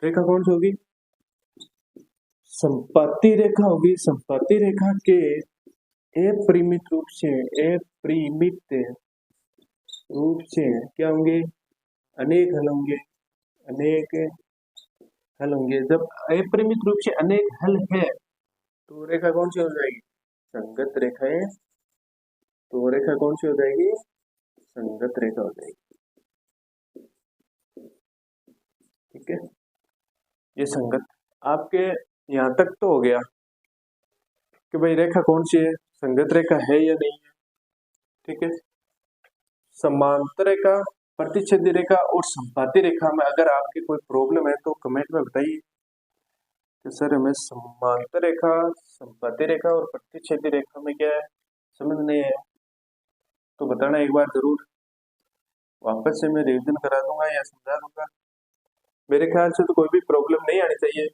Speaker 1: रेखा कौन सी होगी, संपाती रेखा होगी। संपाती रेखा के अपरिमित रूप से, अपरिमित रूप से क्या होंगे, अनेक हल होंगे, अनेक हल होंगे। जब अपरिमित रूप से अनेक हल है तो रेखा कौन सी हो जाएगी, संगत रेखा है। तो रेखा कौन सी हो जाएगी, संगत रेखा हो जाएगी। ठीक है, ये संगत, आपके यहाँ तक तो हो गया कि भाई रेखा कौन सी है, संगत रेखा है या नहीं है। ठीक है, समांतर रेखा, प्रतिच्छेदी रेखा और संपाती रेखा में अगर आपकी कोई प्रॉब्लम है तो कमेंट में बताइए कि सर हमें समांतर रेखा, संपाती रेखा और प्रतिच्छेदी रेखा में क्या है समझ नहीं है, तो बताना एक बार जरूर, वापस से मैं रिवीजन करा दूंगा या समझा दूंगा। मेरे ख्याल से तो कोई भी प्रॉब्लम नहीं आनी चाहिए।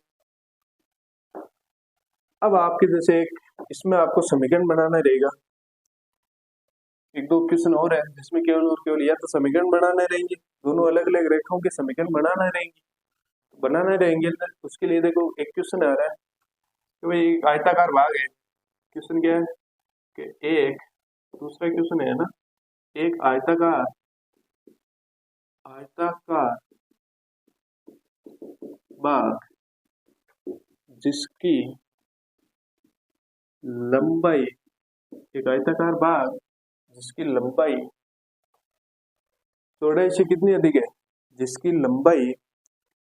Speaker 1: अब आपके जैसे एक इसमें आपको समीकरण बनाना रहेगा, एक दो क्वेश्चन और है जिसमें केवल और केवल या तो समीकरण बनाने रहेंगे, दोनों अलग अलग रेखाओं के समीकरण बनाना रहेंगे, तो बनाने रहेंगे। उसके लिए देखो एक क्वेश्चन आ रहा है कि भाई एक आयताकार भाग है, क्वेश्चन क्या है कि एक, दूसरा क्वेश्चन है ना, एक आयताकार भाग जिसकी लंबाई, एक आयताकार भाग जिसकी लंबाई चौड़ाई से कितनी अधिक है, जिसकी लंबाई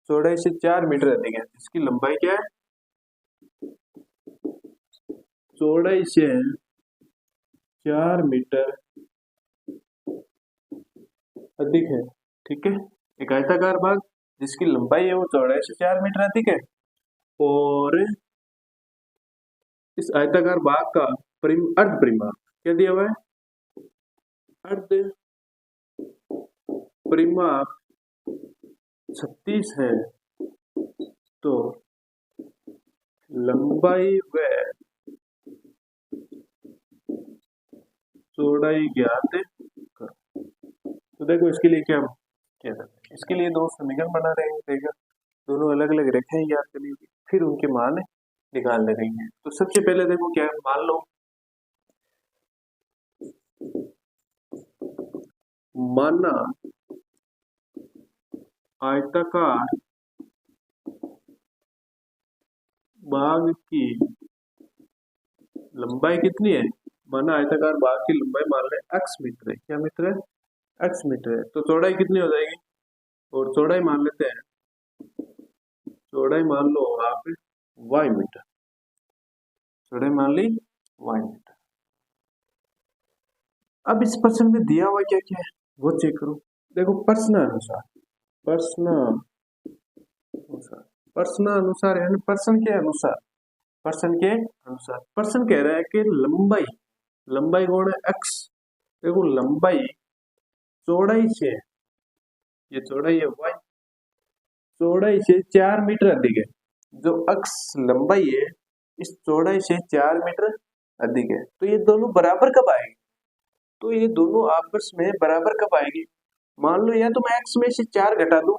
Speaker 1: चौड़ाई से 4 मीटर अधिक है। जिसकी लंबाई क्या है, चौड़ाई से 4 मीटर अधिक है। ठीक है, एक आयताकार भाग जिसकी लंबाई है वो चौड़ाई से 4 मीटर अधिक है, और इस आयताकार भाग का अर्ध परिमाप क्या दिया हुआ है, अर्ध परिमाप 36 है, तो लंबाई व चौड़ाई ज्ञात करो। तो देखो इसके लिए क्या किया जाता है, इसके लिए दो समीकरण बना रहे हैं, दोनों अलग अलग रेखाएं याद करनी होगी, फिर उनके मान निकाल ले रही हैं। तो सबसे पहले देखो क्या है, मान लो माना आयताकार भाग की लंबाई कितनी है, माना आयताकार भाग की लंबाई मान ले x मीटर है, क्या मीटर है, x मीटर है, तो चौड़ाई कितनी हो जाएगी, और चौड़ाई मान लेते हैं, चौड़ाई मान लो आप y मीटर, चौड़ाई मान ली y मीटर। अब इस प्रश्न में दिया हुआ क्या क्या है वो चेक करो। देखो प्रश्न अनुसार, प्रश्न अनुसार यानी प्रश्न के अनुसार, प्रश्न के अनुसार प्रश्न कह रहा है कि लंबाई, लंबाई कौन है, x। देखो लंबाई चौड़ाई से, ये चौड़ाई है y, चौड़ाई से 4 मीटर अधिक है। जो अक्ष लंबाई है इस चौड़ाई से 4 मीटर अधिक है। तो ये दोनों बराबर कब आएगी? तो ये दोनों आपस में बराबर कब आएगी? मान लो या तो मैं x में से 4 घटा दूं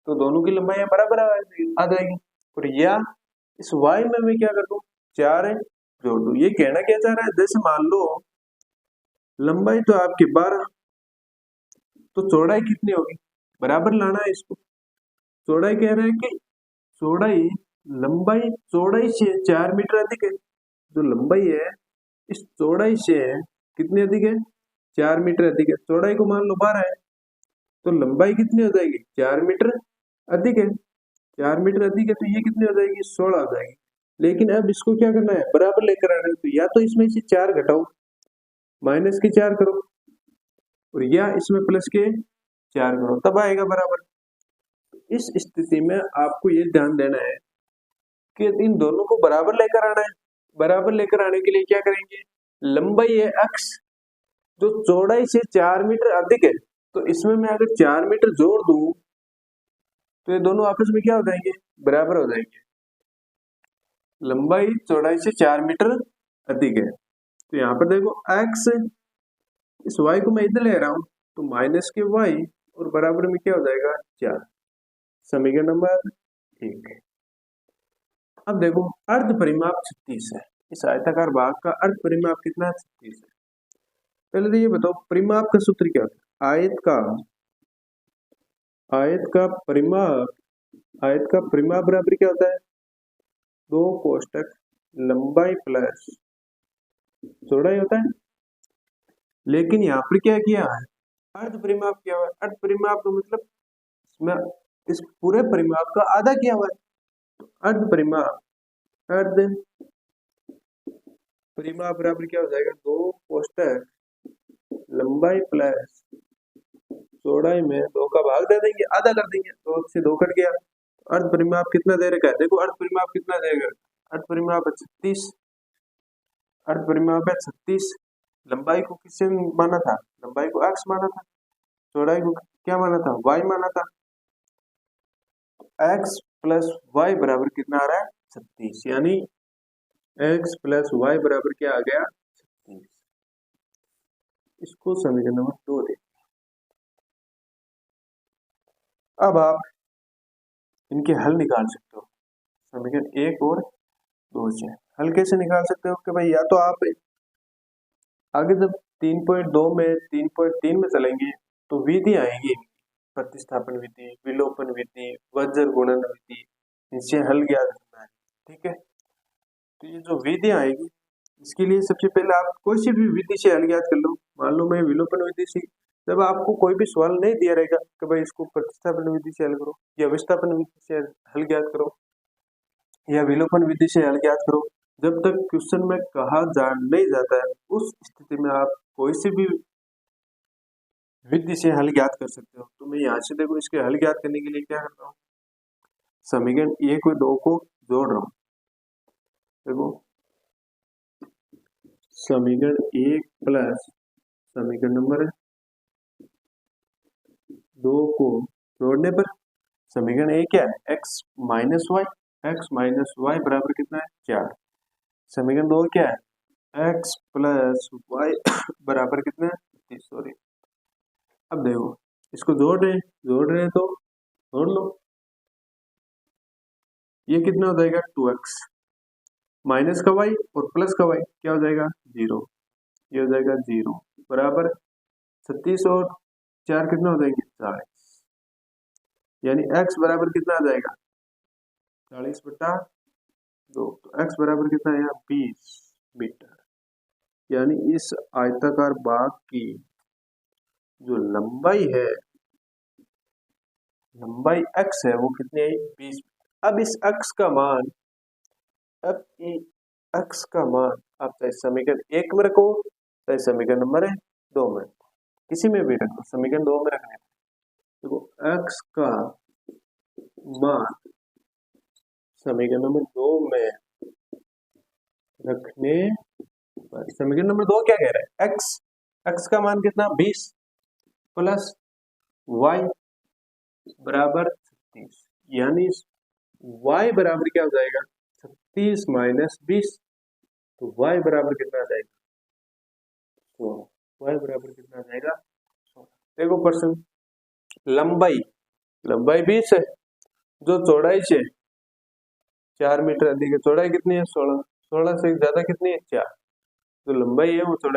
Speaker 1: तो दोनों की लंबाई बराबर आ जाएगी, और या इस y में मैं क्या कर दूं, 4 जोड़ दूं। ये कहना क्या चाह रहा है, जैसे मान लो लंबाई तो आपकी 12, तो चौड़ाई कितनी होगी, बराबर लाना है इसको। चौड़ाई कह रहा है कि चौड़ाई, लंबाई चौड़ाई से 4 मीटर अधिक है। जो लंबाई है इस चौड़ाई से कितनी अधिक है, 4 मीटर अधिक है। चौड़ाई को मान लो 12 है, तो लंबाई कितनी हो जाएगी, 4 मीटर अधिक है। 4 मीटर अधिक है तो ये कितनी हो जाएगी, 16 हो जाएगी। लेकिन अब इसको क्या करना है, बराबर लेकर आना है। तो या तो इसमें से 4 घटाओ, माइनस के 4 करो, और या इसमें प्लस के 4 करो, तब आएगा बराबर। इस स्थिति में आपको ये ध्यान देना है कि इन दोनों को बराबर लेकर आना है। बराबर लेकर आने के लिए क्या करेंगे, लंबाई है x जो चौड़ाई से 4 मीटर अधिक है, तो इसमें मैं अगर 4 मीटर जोड़ दूं तो ये दोनों आपस में क्या हो जाएंगे, बराबर हो जाएंगे। लंबाई चौड़ाई से 4 मीटर अधिक है। तो यहाँ पर देखो x, इस y को मैं इधर ले रहा हूं तो माइनस के y, और बराबर में क्या हो जाएगा, 4। समीकरण नंबर 1। अब देखो अर्ध परिमाप 36 है। इस आयताकार भाग का अर्ध परिमाप कितना है, 36 है। पहले तो ये बताओ परिमाप का सूत्र क्या होता है। आयत का परिमाप बराबर क्या होता है, 2 कोष्टक लंबाई प्लस चौड़ाई होता है। लेकिन यहाँ पर क्या किया है, अर्ध परिमाप किया हुआ है। अर्ध परिमाप तो मतलब इसमें इस पूरे परिमाप का आधा किया हुआ है। तो अर्ध परिमाप बराबर क्या हो जाएगा, 2 कोष्टक लंबाई प्लस चौड़ाई में 2 का भाग दे देंगे, आधा कर देंगे, 2 से 2 कट गया। अर्ध परिमाप कितना दे रखा है, देखो अर्ध परिमाप कितना देगा, अर्ध परिमाप है 36। अर्ध परिमाप है 36। लंबाई को किससे माना था, लंबाई को x माना था, चौड़ाई को क्या माना था, y माना था। x प्लस y बराबर कितना आ रहा है, 36। यानी x प्लस y बराबर क्या आ गया, 36। इसको समीकरण नंबर 2 दे। अब आप इनके हल निकाल सकते हो, समीकरण 1 और 2 से। हल कैसे निकाल सकते हो कि भाई या तो आप आगे जब 3.2 में 3.3 में चलेंगे तो विधि आएगी, प्रतिस्थापन विधि, विलोपन विधि, वज्र गुणन विधि, इनसे हल ज्ञात करना है। ठीक है, तो ये जो विधि आएगी इसके लिए सबसे पहले आप कोई सी भी विधि से हल ज्ञात कर लो। मान लो मैं विलोपन विधि से, जब आपको कोई भी सवाल नहीं दिया रहेगा कि भाई इसको प्रतिस्थापन विधि से हल करो, या विस्थापन विधि से हल ज्ञात करो, या विलोपन विधि से हल ज्ञात करो, जब तक क्वेश्चन में कहा नहीं जाता है उस स्थिति में आप कोई सी भी विधि से हल ज्ञात कर सकते हो। तो मैं यहाँ से देखो इसके हल ज्ञात करने के लिए क्या करता हूँ, समीकरण 1 और 2 को जोड़ रहा हूँ। देखो समीकरण 1 प्लस समीकरण नंबर 2 को जोड़ने पर समीकरण 1 क्या है, x माइनस वाई बराबर कितना है, 4। समीकरण 2 क्या है, x प्लस वाई बराबर कितना है, 30। सॉरी, अब देखो इसको जोड़ रहे हैं तो जोड़ लो। ये कितना हो जाएगा, 2x माइनस का y और प्लस का y क्या हो जाएगा, 0। ये हो जाएगा 0 बराबर 36 और 4 कितना हो जाएंगे, 40। यानी x बराबर कितना आ जाएगा, 40/2। तो x बराबर कितना है, 20 मीटर। यानी इस आयताकार भाग की जो लंबाई है, लंबाई x है वो कितनी है, 20। अब इस x का मान, x का मान आप चाहे समीकरण 1 में रखो चाहे समीकरण नंबर 2 में, किसी में भी रखो, समीकरण 2 में रखने। देखो x का मान समीकरण नंबर 2 में रखने पर, समीकरण नंबर 2 क्या कह रहा है, x का मान कितना, 20। प्लस y बराबर 36, यानी y बराबर क्या हो जाएगा 36 माइनस 20, तो y बराबर कितना आ जाएगा 16। y बराबर कितना आ जाएगा 16। देखो प्रश्न, लंबाई 20 है, जो चौड़ाई से 4 मीटर अधिक है, चौड़ाई कितनी है 16, 16 से ज्यादा कितनी है 4, जो लंबाई है वो चौड़ाई